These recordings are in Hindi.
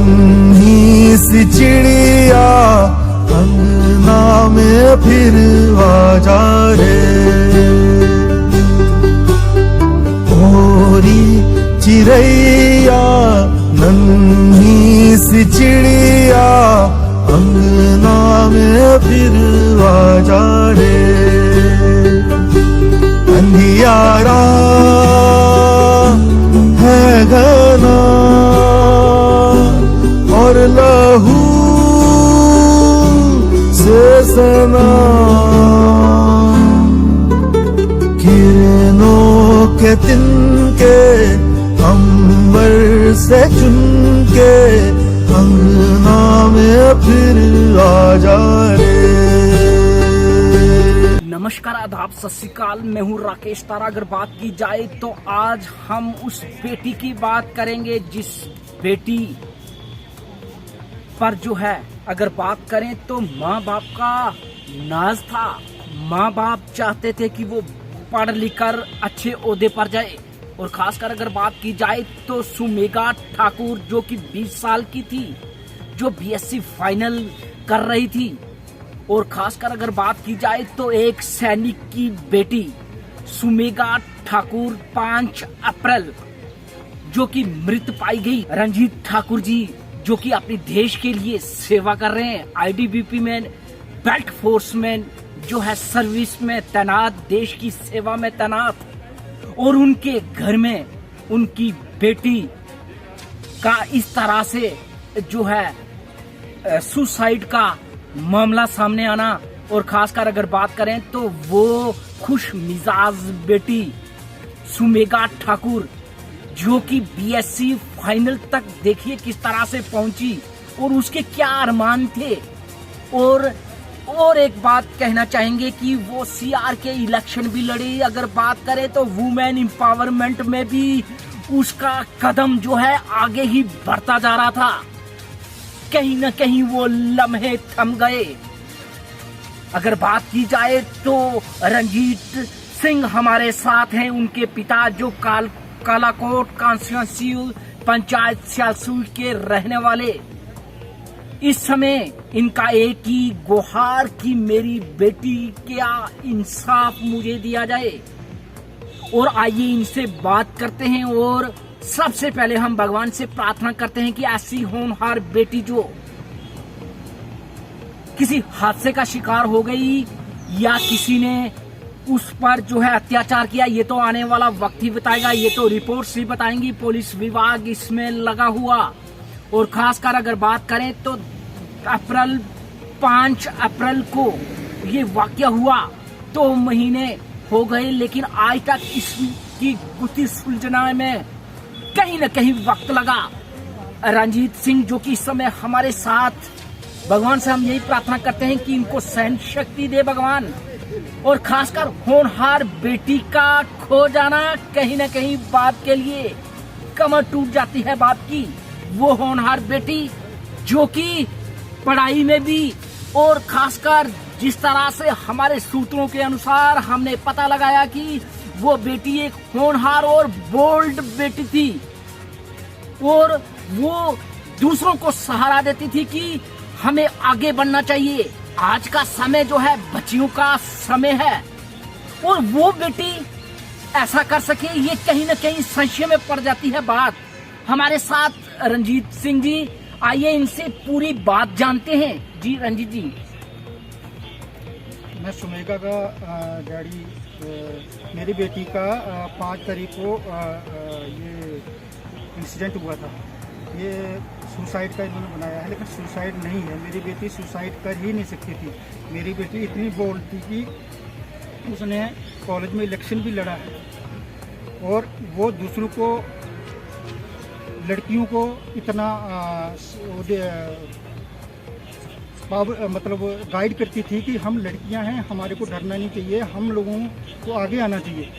नन्ही सी चिड़िया अंगना में फिर आ जा रे, ओरी चिड़ैया नन्ही सी चिड़िया अंगना में फिर आ जा रे। अंधियारा है घना और लहू से सना, किरणों के तिनके अंबर से चुनके अंगना में फिर आ जा रे। नमस्कार, आदाब, सत श्री अकाल। मैं हूँ राकेश तारा। अगर बात की जाए तो आज हम उस बेटी की बात करेंगे जिस बेटी पर जो है अगर बात करें तो माँ बाप का नाज था। माँ बाप चाहते थे कि वो पढ़ लिख कर अच्छे ओहदे पर जाए। और खासकर अगर बात की जाए तो सुमेघा ठाकुर जो कि 20 साल की थी, जो बीएससी फाइनल कर रही थी। और खासकर अगर बात की जाए तो एक सैनिक की बेटी सुमेघा ठाकुर 5 अप्रैल जो कि मृत पाई गई। रंजीत ठाकुर जी जो कि अपने देश के लिए सेवा कर रहे हैं, आईटीबीपी में, बेल्ट फोर्स में जो है सर्विस में तैनात, देश की सेवा में तैनात। और उनके घर में उनकी बेटी का इस तरह से जो है सुसाइड का मामला सामने आना। और खासकर अगर बात करें तो वो खुश मिजाज बेटी सुमेघा ठाकुर जो कि बीएससी फाइनल तक देखिए किस तरह से पहुंची और उसके क्या अरमान थे। और एक बात कहना चाहेंगे कि वो सीआर के इलेक्शन भी लड़ी। अगर बात करें तो वुमेन एम्पावरमेंट में भी उसका कदम जो है आगे ही बढ़ता जा रहा था। कहीं न कहीं वो लम्हे थम गए। अगर बात की जाए तो रंजीत सिंह हमारे साथ हैं, उनके पिता जो कालाकोट कॉन्स्टिट्यूंसी पंचायत सियालसूर के रहने वाले। इस समय इनका एक ही गुहार कि मेरी बेटी क्या इंसाफ मुझे दिया जाए। और आइए इनसे बात करते हैं। और सबसे पहले हम भगवान से प्रार्थना करते हैं कि ऐसी होनहार बेटी जो किसी हादसे का शिकार हो गई या किसी ने उस पर जो है अत्याचार किया, ये तो आने वाला वक्त ही बताएगा, ये तो रिपोर्ट्स ही बताएंगी। पुलिस विभाग इसमें लगा हुआ। और खासकर अगर बात करें तो 5 अप्रैल को ये वाकया हुआ, 2 महीने हो गए, लेकिन आज तक इसकी गुत्थी सुलझने में कहीं न कहीं वक्त लगा। रंजीत सिंह जो कि इस समय हमारे साथ, भगवान से हम यही प्रार्थना करते हैं कि इनको सहन शक्ति दे भगवान। और खासकर होनहार बेटी का खो जाना कहीं न कहीं बाप के लिए कमर टूट जाती है बाप की। वो होनहार बेटी जो कि पढ़ाई में भी, और खासकर जिस तरह से हमारे सूत्रों के अनुसार हमने पता लगाया कि वो बेटी एक होनहार और बोल्ड बेटी थी। और वो दूसरों को सहारा देती थी कि हमें आगे बढ़ना चाहिए। आज का समय जो है बच्चियों का समय है। और वो बेटी ऐसा कर सके, ये कहीं न कहीं संशय में पड़ जाती है बात। हमारे साथ रंजीत सिंह जी, आइए इनसे पूरी बात जानते हैं। जी रंजीत जी। मैं सुमेघा का डैडी, मेरी बेटी का 5 तारीख को ये इंसिडेंट हुआ था। ये सुसाइड का इन्होंने बनाया है, लेकिन सुसाइड नहीं है। मेरी बेटी सुसाइड कर ही नहीं सकती थी। मेरी बेटी इतनी बोल्ड थी कि उसने कॉलेज में इलेक्शन भी लड़ा है और वो दूसरों को, लड़कियों को इतना मतलब गाइड करती थी कि हम लड़कियां हैं, हमारे को डरना नहीं चाहिए, हम लोगों को आगे आना चाहिए।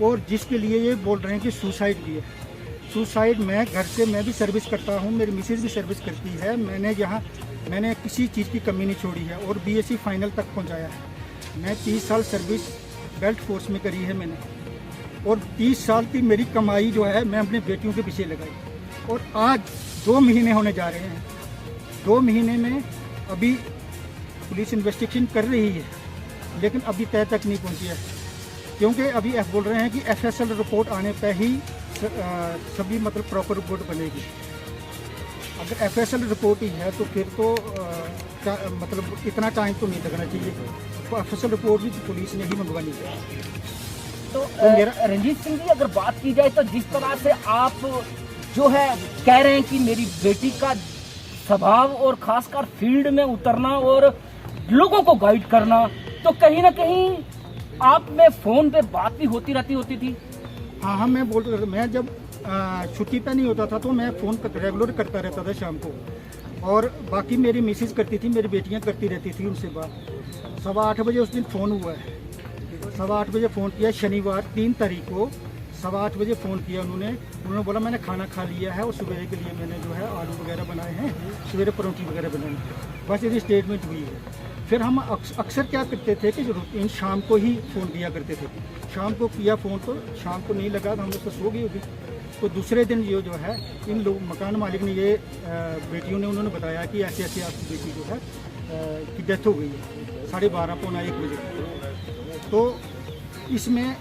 और जिसके लिए ये बोल रहे हैं कि सुसाइड की है। सुसाइड, मैं घर से मैं भी सर्विस करता हूँ, मेरी मिसेज भी सर्विस करती है। मैंने किसी चीज़ की कमी नहीं छोड़ी है और बीएससी फाइनल तक पहुँचाया है। मैं 30 साल सर्विस बेल्ट फोर्स में करी है मैंने, और 30 साल की मेरी कमाई जो है मैं अपने बेटियों के पीछे लगाई। और आज 2 महीने होने जा रहे हैं। 2 महीने में अभी पुलिस इन्वेस्टिगेशन कर रही है, लेकिन अभी तय तक नहीं पहुंची है, क्योंकि अभी बोल रहे हैं कि FSL रिपोर्ट आने पर ही सभी मतलब प्रॉपर रिपोर्ट बनेगी। अगर FSL रिपोर्ट ही है तो फिर तो मतलब इतना टाइम तो नहीं लगना चाहिए। तो FSL रिपोर्ट भी पुलिस ने ही मंगवानी है। तो रंजीत सिंह जी, अगर बात की जाए तो जिस तरह से आप जो है कह रहे हैं कि मेरी बेटी का स्वभाव और खासकर फील्ड में उतरना और लोगों को गाइड करना, तो कहीं ना कहीं आप में फोन पे बात भी होती रहती थी। हाँ, मैं जब छुट्टी पे नहीं होता था तो मैं फ़ोन रेगुलर करता रहता था शाम को, और बाकी मेरी मिसेज करती थी, मेरी बेटियां करती रहती थी उनसे बात। 8:15 बजे उस दिन फ़ोन हुआ है, 8:15 बजे फ़ोन किया, शनिवार 3 तारीख को 8:15 बजे फ़ोन किया उन्होंने बोला मैंने खाना खा लिया है और सवेरे के लिए मैंने जो है आलू वगैरह बनाए हैं, सवेरे परोठी वगैरह बनाई है, बस यदि स्टेटमेंट हुई है। फिर हम अक्सर क्या करते थे कि इन शाम को ही फ़ोन किया करते थे। शाम को किया फ़ोन तो शाम को नहीं लगा तो हम लोग तो सो गई होगी। तो दूसरे दिन ये जो है इन लोग मकान मालिक ने ये बेटियों ने उन्होंने बताया कि ऐसे ऐसे आपकी बेटी जो है की डेथ हो गई है 12:30 पौना 1 बजे। तो इसमें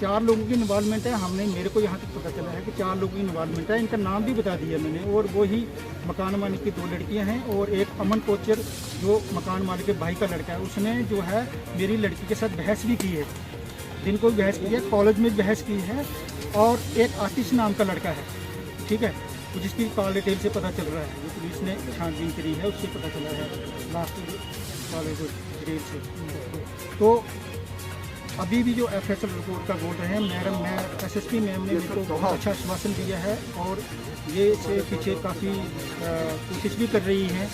4 लोगों की इन्वॉल्वमेंट है। मेरे को यहाँ तक पता चला है कि 4 लोगों की इन्वॉल्वमेंट है। इनका नाम भी बता दिया मैंने, और वो ही मकान मालिक की 2 लड़कियाँ हैं और एक अमन कोचर जो मकान मालिक के भाई का लड़का है, उसने जो है मेरी लड़की के साथ बहस भी की है, दिन को बहस की है, कॉलेज में बहस की है। और एक आतिश नाम का लड़का है, ठीक है, तो जिसकी कॉल डिटेल से पता चल रहा है, जो पुलिस ने छानबीन करी है उससे पता चला है लास्ट कॉलेज डिटेल से। तो अभी भी जो FSL रिपोर्ट का बोल रहे हैं मैं SSP मैम ने मेरे को बहुत अच्छा आश्वासन दिया है, और ये से पीछे काफ़ी कोशिश भी कर रही हैं।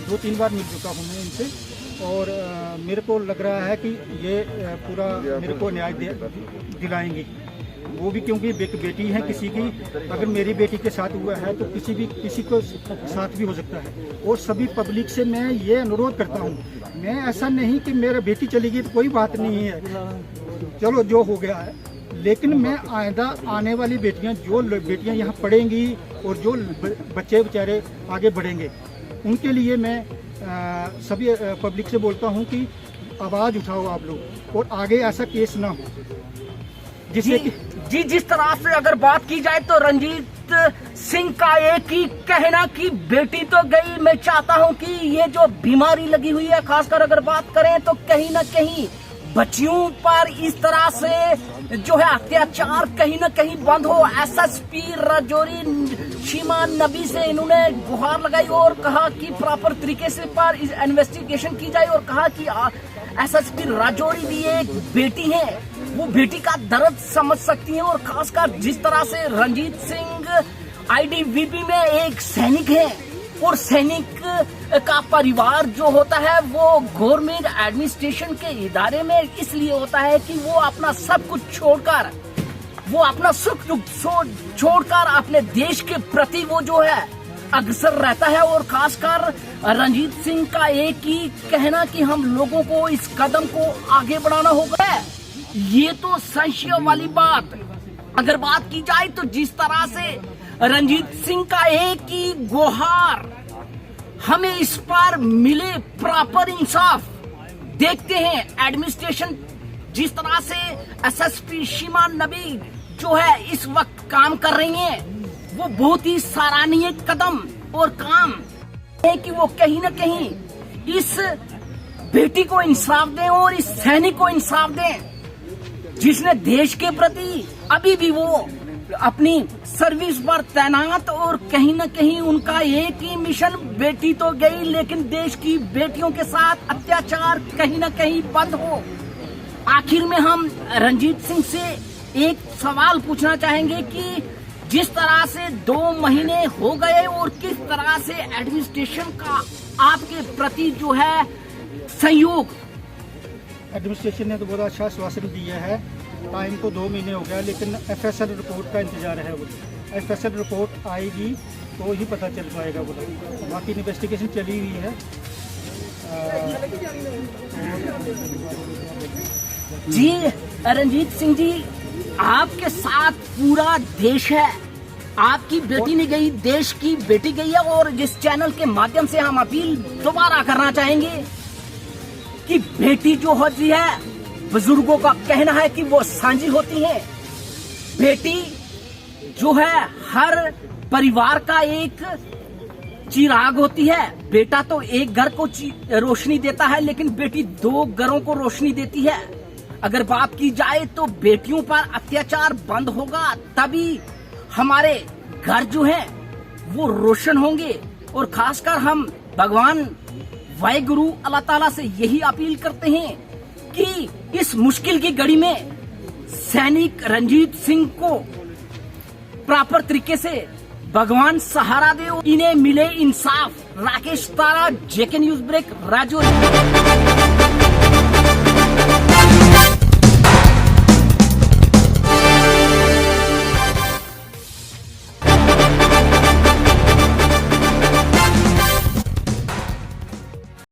2-3 बार मिल चुका हूँ मैं इनसे, और मेरे को लग रहा है कि ये पूरा मेरे को न्याय दिलाएंगी। वो भी क्योंकि बेटी है किसी की, अगर मेरी बेटी के साथ हुआ है तो किसी को साथ भी हो सकता है। और सभी पब्लिक से मैं ये अनुरोध करता हूँ, मैं ऐसा नहीं कि मेरा बेटी चली गई तो कोई बात नहीं है, चलो जो हो गया है, लेकिन मैं आइंदा आने वाली बेटियां यहाँ पढ़ेंगी और जो बच्चे बेचारे आगे बढ़ेंगे, उनके लिए मैं सभी पब्लिक से बोलता हूँ कि आवाज़ उठाओ आप लोग, और आगे ऐसा केस ना हो जिससे जी जिस तरह से अगर बात की जाए तो रंजीत सिंह का एक ही कहना कि बेटी तो गई, मैं चाहता हूं कि ये जो बीमारी लगी हुई है, खासकर अगर बात करें तो कहीं ना कहीं बच्चियों पर इस तरह से जो है अत्याचार कहीं ना कहीं बंद हो। SSP राजौरी शीमा नबी से इन्होंने गुहार लगाई और कहा कि प्रॉपर तरीके से पर इन्वेस्टिगेशन की जाए, और कहा कि SSP राजौरी भी एक बेटी है, वो बेटी का दर्द समझ सकती हैं। और खासकर जिस तरह से रंजीत सिंह IDVP में एक सैनिक है, और सैनिक का परिवार जो होता है वो गवर्नमेंट एडमिनिस्ट्रेशन के इदारे में इसलिए होता है कि वो अपना सब कुछ छोड़कर, वो अपना सुख दुख छोड़कर अपने देश के प्रति वो जो है अग्रसर रहता है। और खासकर रंजीत सिंह का एक ही कहना कि हम लोगों को इस कदम को आगे बढ़ाना होगा। ये तो संशय वाली बात। अगर बात की जाए तो जिस तरह से रंजीत सिंह का एक ही गुहार, हमें इस पर मिले प्रॉपर इंसाफ। देखते हैं एडमिनिस्ट्रेशन जिस तरह से SSP शीमा नबी जो है इस वक्त काम कर रही हैं, वो बहुत ही सराहनीय कदम और काम है कि वो कहीं ना कहीं इस बेटी को इंसाफ दें और इस सैनिक को इंसाफ दें जिसने देश के प्रति अभी भी वो अपनी सर्विस पर तैनात, और कहीं न कहीं उनका एक ही मिशन, बेटी तो गई लेकिन देश की बेटियों के साथ अत्याचार कहीं न कहीं बंद हो। आखिर में हम रंजीत सिंह से एक सवाल पूछना चाहेंगे कि जिस तरह से 2 महीने हो गए और किस तरह से एडमिनिस्ट्रेशन का आपके प्रति जो है सहयोग। एडमिनिस्ट्रेशन ने तो बहुत अच्छा आश्वासन दिया है। टाइम तो 2 महीने हो गया, लेकिन FSL रिपोर्ट का इंतजार है। वो FSL रिपोर्ट आएगी तो ही पता चल पाएगा। वो बाकी इन्वेस्टिगेशन चली हुई है। जी रंजीत सिंह जी, आपके साथ पूरा देश है, आपकी बेटी नहीं गई, देश की बेटी गई है। और इस चैनल के माध्यम से हम अपील दोबारा करना चाहेंगे कि बेटी जो होती है, बुजुर्गों का कहना है कि वो सांझी होती है। बेटी जो है हर परिवार का एक चिराग होती है। बेटा तो एक घर को रोशनी देता है, लेकिन बेटी 2 घरों को रोशनी देती है। अगर बात की जाए तो बेटियों पर अत्याचार बंद होगा, तभी हमारे घर जो हैं वो रोशन होंगे। और खासकर हम भगवान वाहिगुरु अल्लाह ताला से यही अपील करते हैं कि इस मुश्किल की घड़ी में सैनिक रंजीत सिंह को प्रॉपर तरीके से भगवान सहारा दे, इन्हें मिले इंसाफ। राकेश तारा, जेके न्यूज ब्रेक, राजौरी।